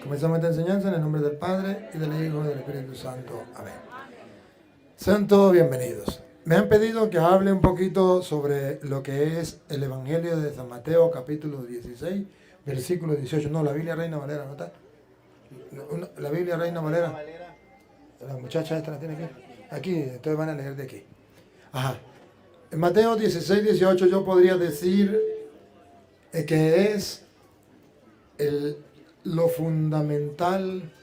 Comenzamos esta enseñanza en el nombre del Padre, y del Hijo, y del Espíritu Santo. Amén. Sean todos bienvenidos. Me han pedido que hable un poquito sobre lo que es el Evangelio de San Mateo, capítulo 16, versículo 18. No, la Biblia Reina Valera, ¿no está? La Biblia Reina Valera. La muchacha esta la tiene aquí. Aquí, entonces van a leer de aquí. Ajá. En Mateo 16, 18 yo podría decir que es lo fundamental,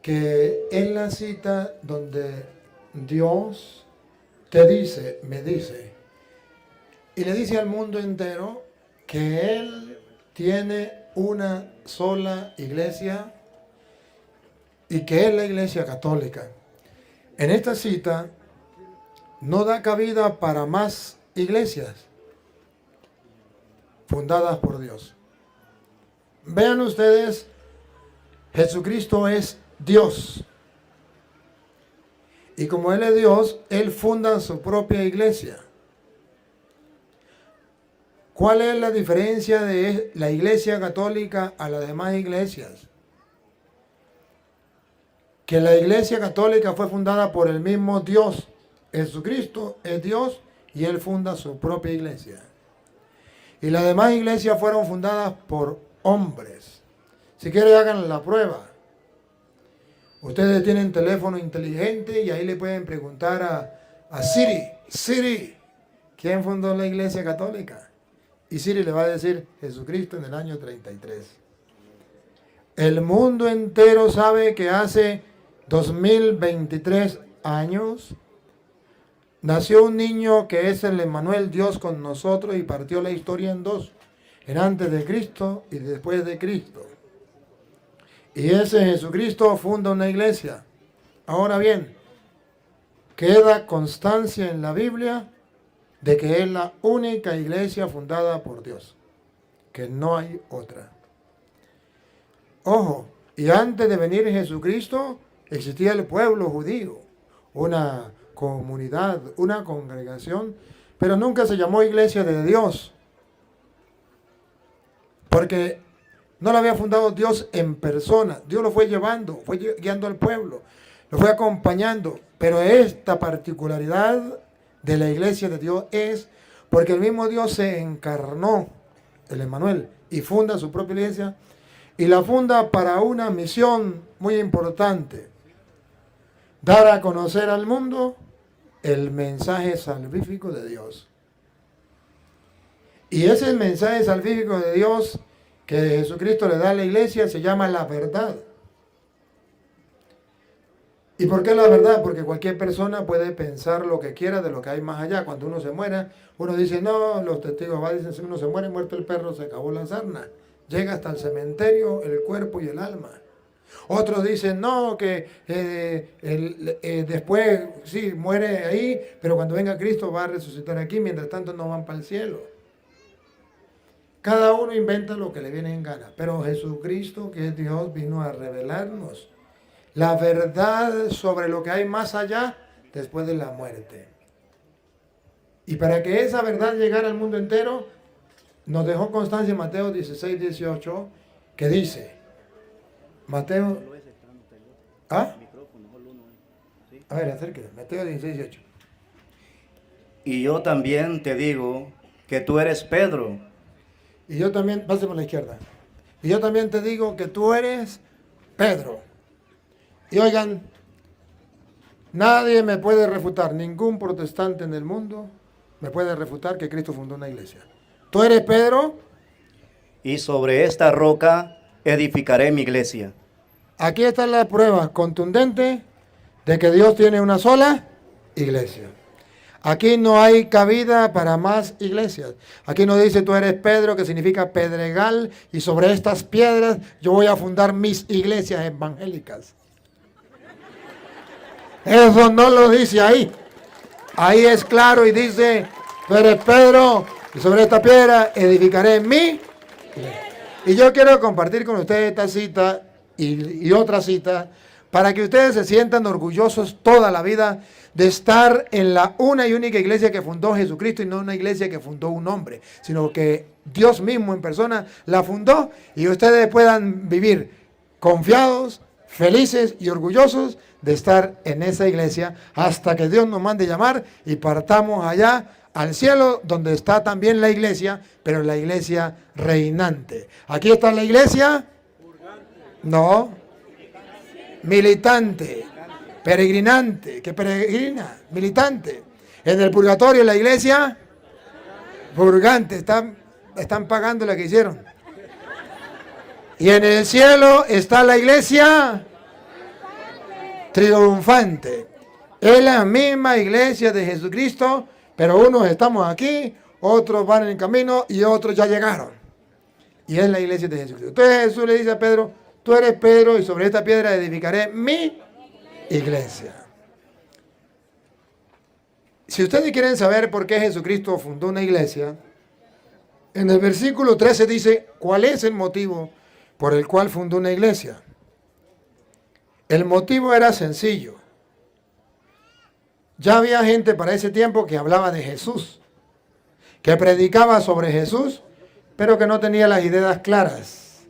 que es la cita donde Dios te dice, me dice, y le dice al mundo entero que Él tiene una sola iglesia y que es la Iglesia Católica. En esta cita no da cabida para más iglesias fundadas por Dios. Vean ustedes, Jesucristo es Dios. Y como Él es Dios, Él funda su propia iglesia. ¿Cuál es la diferencia de la Iglesia Católica a las demás iglesias? Que la Iglesia Católica fue fundada por el mismo Dios. Jesucristo es Dios y Él funda su propia iglesia. Y las demás iglesias fueron fundadas por hombres. Si quieren, hagan la prueba. Ustedes tienen teléfono inteligente y ahí le pueden preguntar a Siri, ¿quién fundó la Iglesia Católica? Y Siri le va a decir Jesucristo en el año 33. El mundo entero sabe que hace 2023 años nació un niño que es el Emmanuel, Dios con nosotros, y partió la historia en dos, en antes de Cristo y después de Cristo. Y ese Jesucristo funda una iglesia. Ahora bien, queda constancia en la Biblia de que es la única iglesia fundada por Dios, que no hay otra. Ojo, y antes de venir Jesucristo existía el pueblo judío, una comunidad, una congregación, pero nunca se llamó iglesia de Dios, porque no la había fundado Dios en persona. Dios lo fue llevando, fue guiando al pueblo, lo fue acompañando, pero esta particularidad de la iglesia de Dios es porque el mismo Dios se encarnó, el Emmanuel, y funda su propia iglesia, y la funda para una misión muy importante: dar a conocer al mundo el mensaje salvífico de Dios. Y ese mensaje salvífico de Dios que Jesucristo le da a la iglesia se llama la verdad. ¿Y por qué la verdad? Porque cualquier persona puede pensar lo que quiera de lo que hay más allá. Cuando uno se muere, uno dice, no, los testigos dicen, si uno se muere, muerto el perro, se acabó la sarna. Llega hasta el cementerio el cuerpo y el alma. Otros dicen, no, que después, sí, muere ahí, pero cuando venga Cristo va a resucitar aquí, mientras tanto no van para el cielo. Cada uno inventa lo que le viene en gana, pero Jesucristo, que es Dios, vino a revelarnos la verdad sobre lo que hay más allá después de la muerte. Y para que esa verdad llegara al mundo entero, nos dejó constancia en Mateo 16, 18, que dice, Mateo... ¿Ah? A ver, acérquese. Mateo 16, 18. Y yo también te digo que tú eres Pedro. Y yo también, pásame a la izquierda. Y yo también te digo que tú eres Pedro. Y oigan, nadie me puede refutar, ningún protestante en el mundo me puede refutar que Cristo fundó una iglesia. Tú eres Pedro. Y sobre esta roca edificaré mi iglesia. Aquí está la prueba contundente de que Dios tiene una sola iglesia. Aquí no hay cabida para más iglesias. Aquí no dice tú eres Pedro, que significa pedregal, y sobre estas piedras yo voy a fundar mis iglesias evangélicas. Eso no lo dice ahí. Ahí es claro y dice, tú eres Pedro, y sobre esta piedra edificaré mi iglesia. Y yo quiero compartir con ustedes esta cita y otra cita para que ustedes se sientan orgullosos toda la vida de estar en la una y única iglesia que fundó Jesucristo, y no una iglesia que fundó un hombre, sino que Dios mismo en persona la fundó, y ustedes puedan vivir confiados, felices y orgullosos de estar en esa iglesia hasta que Dios nos mande llamar y partamos allá al cielo donde está también la iglesia, pero la iglesia reinante. Aquí está la iglesia, no, militante, peregrinante, que peregrina, militante. En el purgatorio la iglesia, purgante, están pagando la que hicieron. Y en el cielo está la iglesia triunfante. Es la misma iglesia de Jesucristo, pero unos estamos aquí, otros van en camino y otros ya llegaron. Y es la iglesia de Jesucristo. Entonces Jesús le dice a Pedro, tú eres Pedro y sobre esta piedra edificaré mi iglesia. Si ustedes quieren saber por qué Jesucristo fundó una iglesia, en el versículo 13 dice, ¿cuál es el motivo por el cual fundó una iglesia? El motivo era sencillo. Ya había gente para ese tiempo que hablaba de Jesús, que predicaba sobre Jesús, pero que no tenía las ideas claras.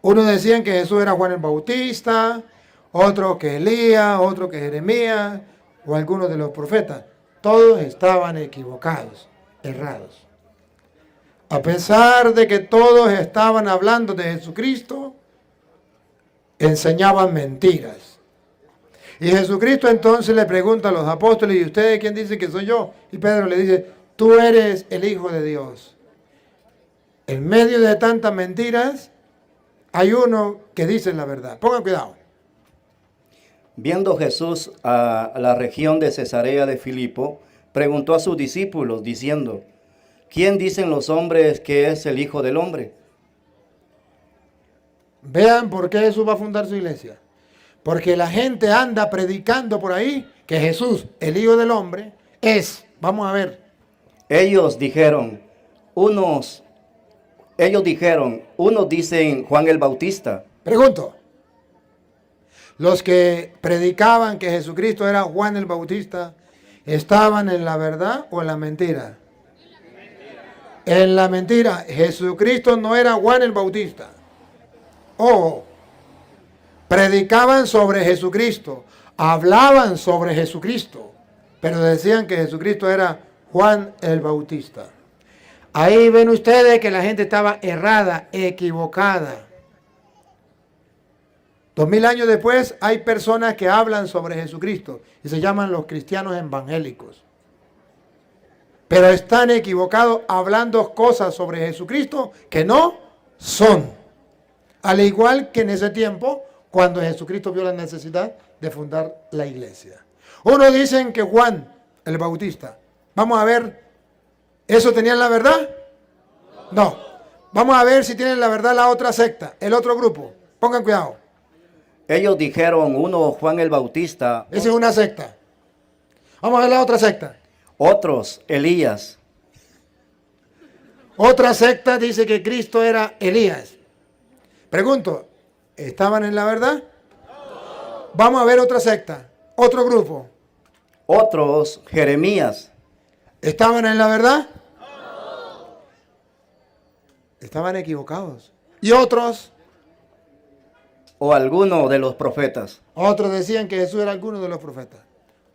Unos decían que Jesús era Juan el Bautista, otros que Elías, otros que Jeremías o algunos de los profetas. Todos estaban equivocados, errados. A pesar de que todos estaban hablando de Jesucristo, enseñaban mentiras. Y Jesucristo entonces le pregunta a los apóstoles, ¿y ustedes quién dicen que soy yo? Y Pedro le dice, tú eres el Hijo de Dios. En medio de tantas mentiras, hay uno que dice la verdad. Pongan cuidado. Viendo Jesús a la región de Cesarea de Filipo, preguntó a sus discípulos, diciendo, ¿quién dicen los hombres que es el Hijo del Hombre? Vean por qué Jesús va a fundar su iglesia. Porque la gente anda predicando por ahí que Jesús, el Hijo del Hombre, es. Vamos a ver. Ellos dijeron, unos dicen Juan el Bautista. Pregunto. Los que predicaban que Jesucristo era Juan el Bautista, ¿estaban en la verdad o en la mentira? En la mentira. Jesucristo no era Juan el Bautista. Oh, predicaban sobre Jesucristo, hablaban sobre Jesucristo, pero decían que Jesucristo era Juan el Bautista. Ahí ven ustedes que la gente estaba errada, equivocada. 2000 años después hay personas que hablan sobre Jesucristo y se llaman los cristianos evangélicos. Pero están equivocados hablando cosas sobre Jesucristo que no son. Al igual que en ese tiempo, cuando Jesucristo vio la necesidad de fundar la iglesia. Unos dicen que Juan el Bautista. Vamos a ver, ¿eso tenían la verdad? No. Vamos a ver si tienen la verdad la otra secta, el otro grupo. Pongan cuidado. Ellos dijeron, uno Juan el Bautista. Esa es una secta. Vamos a ver la otra secta. Otros Elías. Otra secta dice que Cristo era Elías. Pregunto, ¿estaban en la verdad? No. Vamos a ver otra secta, otro grupo. Otros Jeremías. ¿Estaban en la verdad? No. Estaban equivocados. ¿Y otros? O alguno de los profetas. Otros decían que Jesús era alguno de los profetas.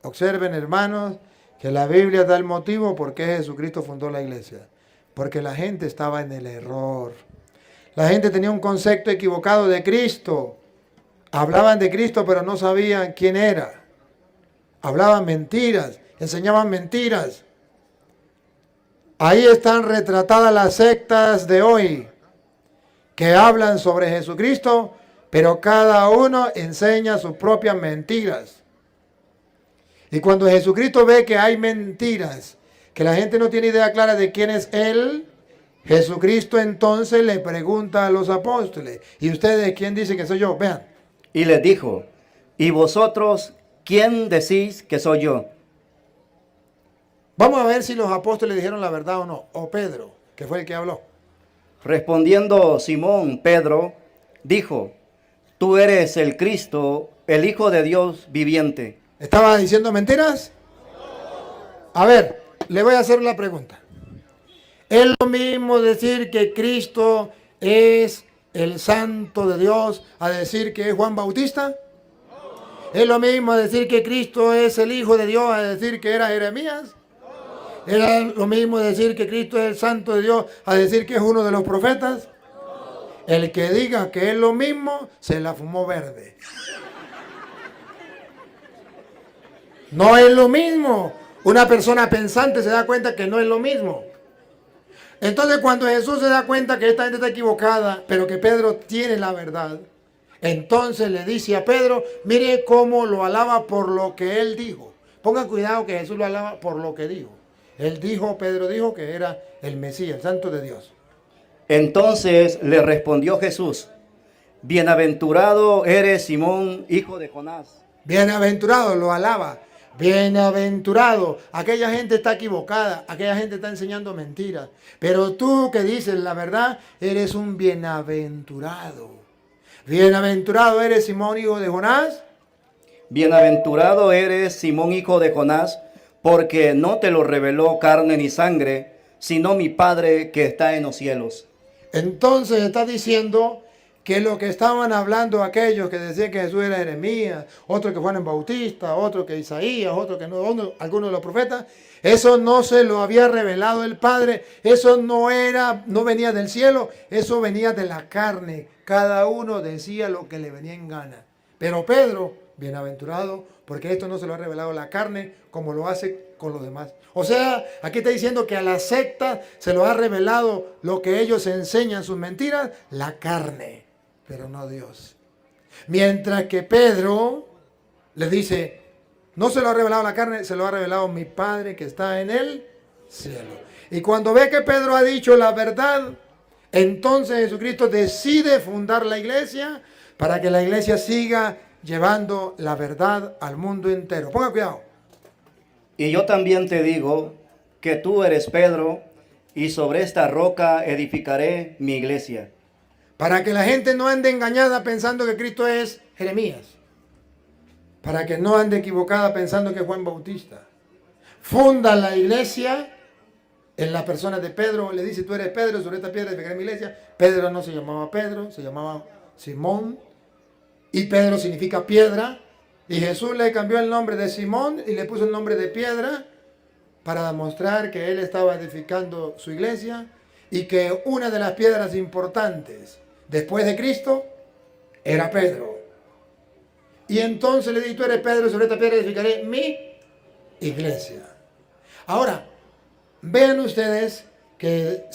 Observen, hermanos, que la Biblia da el motivo por qué Jesucristo fundó la iglesia. Porque la gente estaba en el error. La gente tenía un concepto equivocado de Cristo. Hablaban de Cristo, pero no sabían quién era. Hablaban mentiras, enseñaban mentiras. Ahí están retratadas las sectas de hoy, que hablan sobre Jesucristo, pero cada uno enseña sus propias mentiras. Y cuando Jesucristo ve que hay mentiras, que la gente no tiene idea clara de quién es Él, Jesucristo entonces le pregunta a los apóstoles, ¿y ustedes quién dicen que soy yo? Vean. Y les dijo, ¿y vosotros quién decís que soy yo? Vamos a ver si los apóstoles dijeron la verdad o no, o Pedro, que fue el que habló. Respondiendo Simón, Pedro, dijo, tú eres el Cristo, el Hijo de Dios viviente. ¿Estaba diciendo mentiras? A ver, le voy a hacer una pregunta. ¿Es lo mismo decir que Cristo es el santo de Dios a decir que es Juan Bautista? ¿Es lo mismo decir que Cristo es el Hijo de Dios a decir que era Jeremías? ¿Era lo mismo decir que Cristo es el santo de Dios a decir que es uno de los profetas? El que diga que es lo mismo, se la fumó verde. No es lo mismo. Una persona pensante se da cuenta que no es lo mismo. Entonces cuando Jesús se da cuenta que esta gente está equivocada, pero que Pedro tiene la verdad, entonces le dice a Pedro, mire cómo lo alaba por lo que él dijo. Pongan cuidado que Jesús lo alaba por lo que dijo. Pedro dijo que era el Mesías, el Santo de Dios. Entonces le respondió Jesús, bienaventurado eres Simón, hijo de Jonás. Bienaventurado, lo alaba. Bienaventurado. Aquella gente está equivocada, aquella gente está enseñando mentiras. Pero tú que dices la verdad, eres un bienaventurado. Bienaventurado eres Simón, hijo de Jonás. Bienaventurado eres Simón, hijo de Jonás, porque no te lo reveló carne ni sangre, sino mi Padre que está en los cielos. Entonces está diciendo que lo que estaban hablando aquellos que decían que Jesús era Jeremías, otros que Juan el Bautista, otros que Isaías, otros que no, algunos de los profetas, eso no se lo había revelado el Padre, eso no venía del cielo, eso venía de la carne. Cada uno decía lo que le venía en gana. Pero Pedro, bienaventurado, porque esto no se lo ha revelado la carne como lo hace con los demás. O sea, aquí está diciendo que a la secta se lo ha revelado lo que ellos enseñan, sus mentiras, la carne, pero no Dios. Mientras que Pedro le dice, no se lo ha revelado la carne, se lo ha revelado mi Padre que está en el cielo. Y cuando ve que Pedro ha dicho la verdad, entonces Jesucristo decide fundar la iglesia para que la iglesia siga llevando la verdad al mundo entero. Ponga cuidado. Y yo también te digo que tú eres Pedro, y sobre esta roca edificaré mi iglesia. Para que la gente no ande engañada pensando que Cristo es Jeremías. Para que no ande equivocada pensando que es Juan Bautista. Funda la iglesia en la persona de Pedro. Le dice, tú eres Pedro, sobre esta piedra edificaré mi iglesia. Pedro no se llamaba Pedro, se llamaba Simón. Y Pedro significa piedra. Y Jesús le cambió el nombre de Simón y le puso el nombre de piedra para demostrar que él estaba edificando su iglesia y que una de las piedras importantes después de Cristo era Pedro. Y entonces le dije, tú eres Pedro, sobre esta piedra edificaré mi iglesia. Ahora, vean ustedes que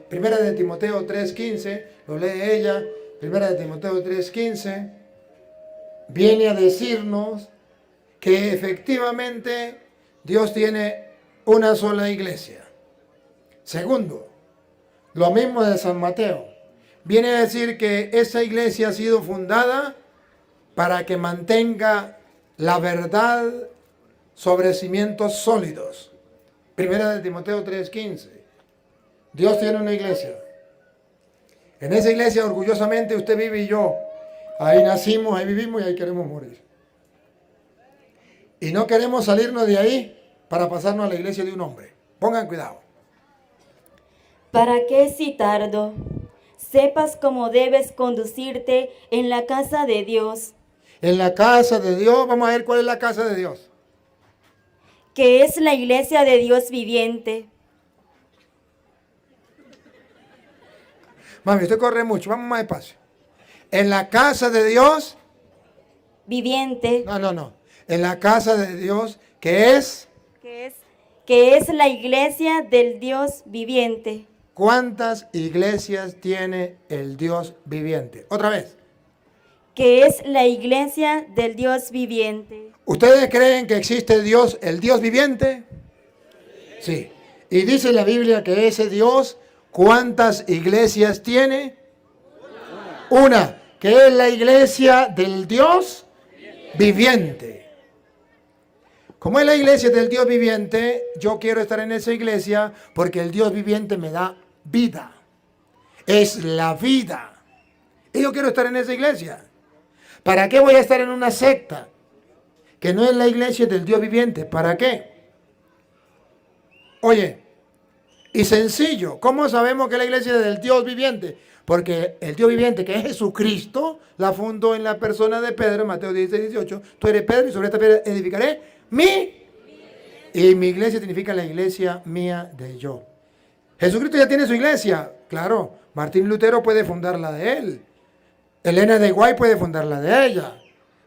primera de Timoteo 3:15, lo lee ella, primera de Timoteo 3:15, viene a decirnos que efectivamente Dios tiene una sola iglesia. Segundo, lo mismo de San Mateo. Viene a decir que esa iglesia ha sido fundada para que mantenga la verdad sobre cimientos sólidos. Primera de Timoteo 3:15. Dios tiene una iglesia. En esa iglesia orgullosamente usted vive y yo. Ahí nacimos, ahí vivimos y ahí queremos morir. Y no queremos salirnos de ahí para pasarnos a la iglesia de un hombre. Pongan cuidado. Para que si tardo, sepas cómo debes conducirte en la casa de Dios. En la casa de Dios, vamos a ver cuál es la casa de Dios. Que es la iglesia de Dios viviente. Mami, usted corre mucho, vamos más despacio. En la casa de Dios viviente. No. En la casa de Dios, que es la iglesia del Dios viviente. ¿Cuántas iglesias tiene el Dios viviente? Otra vez. Que es la iglesia del Dios viviente. ¿Ustedes creen que existe Dios, el Dios viviente? Sí. Y dice la Biblia que ese Dios, ¿cuántas iglesias tiene? Una, que es la iglesia del Dios viviente. Como es la iglesia del Dios viviente, yo quiero estar en esa iglesia porque el Dios viviente me da vida. Es la vida. Y yo quiero estar en esa iglesia. ¿Para qué voy a estar en una secta que no es la iglesia del Dios viviente? ¿Para qué? Oye, y sencillo. ¿Cómo sabemos que la iglesia es del Dios viviente? Porque el Dios viviente, que es Jesucristo, la fundó en la persona de Pedro, Mateo 16, 18. Tú eres Pedro y sobre esta piedra edificaré y mi iglesia significa la iglesia mía de yo. Jesucristo ya tiene su iglesia, claro. Martín Lutero puede fundar la de él. Elena de Guay puede fundar la de ella.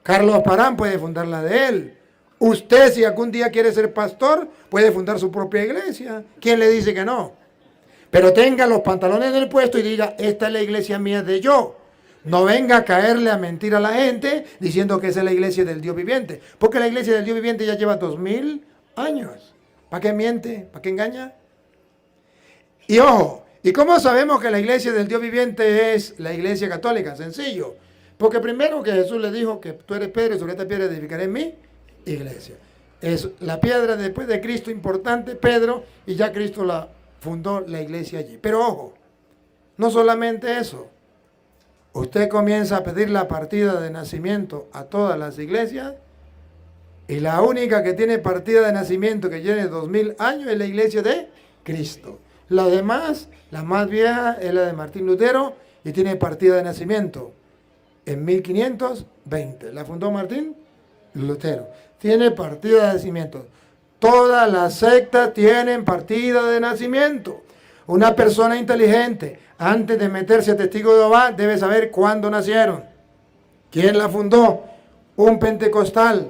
Carlos Parán puede fundar la de él. Usted, si algún día quiere ser pastor, puede fundar su propia iglesia. ¿Quién le dice que no? Pero tenga los pantalones del puesto y diga, esta es la iglesia mía de yo. No venga a caerle a mentir a la gente diciendo que esa es la iglesia del Dios viviente. Porque la iglesia del Dios viviente ya lleva 2000 años. ¿Para qué miente? ¿Para qué engaña? Y ojo, ¿y cómo sabemos que la iglesia del Dios viviente es la iglesia católica? Sencillo. Porque primero que Jesús le dijo que tú eres Pedro y sobre esta piedra edificaré mi iglesia. Es la piedra después de Cristo importante, Pedro, y ya Cristo la fundó la iglesia allí. Pero ojo, no solamente eso. Usted comienza a pedir la partida de nacimiento a todas las iglesias y la única que tiene partida de nacimiento que tiene 2000 años es la iglesia de Cristo. Las demás, la más vieja es la de Martín Lutero y tiene partida de nacimiento en 1520. La fundó Martín Lutero. Tiene partida de nacimiento. Todas las sectas tienen partida de nacimiento. Una persona inteligente, antes de meterse a testigo de Jehová, debe saber cuándo nacieron. ¿Quién la fundó? Un pentecostal.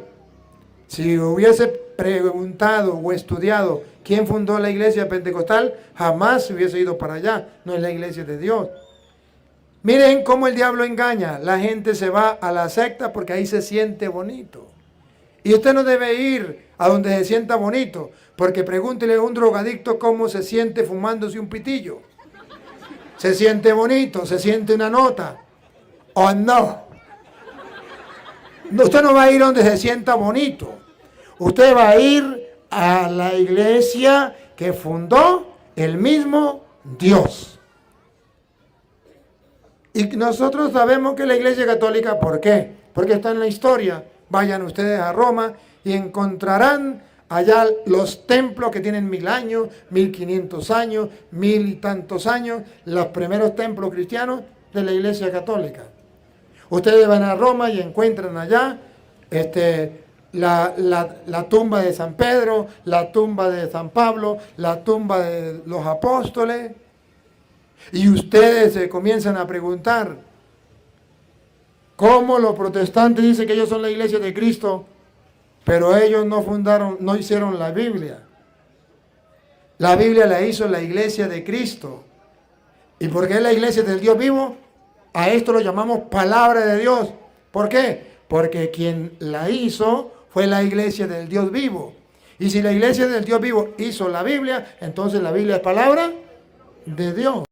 Si hubiese preguntado o estudiado quién fundó la iglesia pentecostal, jamás se hubiese ido para allá. No es la iglesia de Dios. Miren cómo el diablo engaña. La gente se va a la secta porque ahí se siente bonito. Y usted no debe ir a donde se sienta bonito, porque pregúntele a un drogadicto cómo se siente fumándose un pitillo. ¿Se siente bonito? ¿Se siente una nota? ¿O no? Usted no va a ir donde se sienta bonito. Usted va a ir a la iglesia que fundó el mismo Dios. Y nosotros sabemos que la iglesia católica, ¿por qué? Porque está en la historia. Vayan ustedes a Roma y encontrarán allá los templos que tienen 1000 años, 1500 años, 1000 y tantos años, los primeros templos cristianos de la iglesia católica. Ustedes van a Roma y encuentran allá la tumba de San Pedro, la tumba de San Pablo, la tumba de los apóstoles. Y ustedes se comienzan a preguntar, ¿cómo los protestantes dicen que ellos son la iglesia de Cristo, pero ellos no hicieron la Biblia? La Biblia la hizo la iglesia de Cristo. ¿Y por qué es la iglesia del Dios vivo? A esto lo llamamos palabra de Dios. ¿Por qué? Porque quien la hizo fue la iglesia del Dios vivo. Y si la iglesia del Dios vivo hizo la Biblia, entonces la Biblia es palabra de Dios.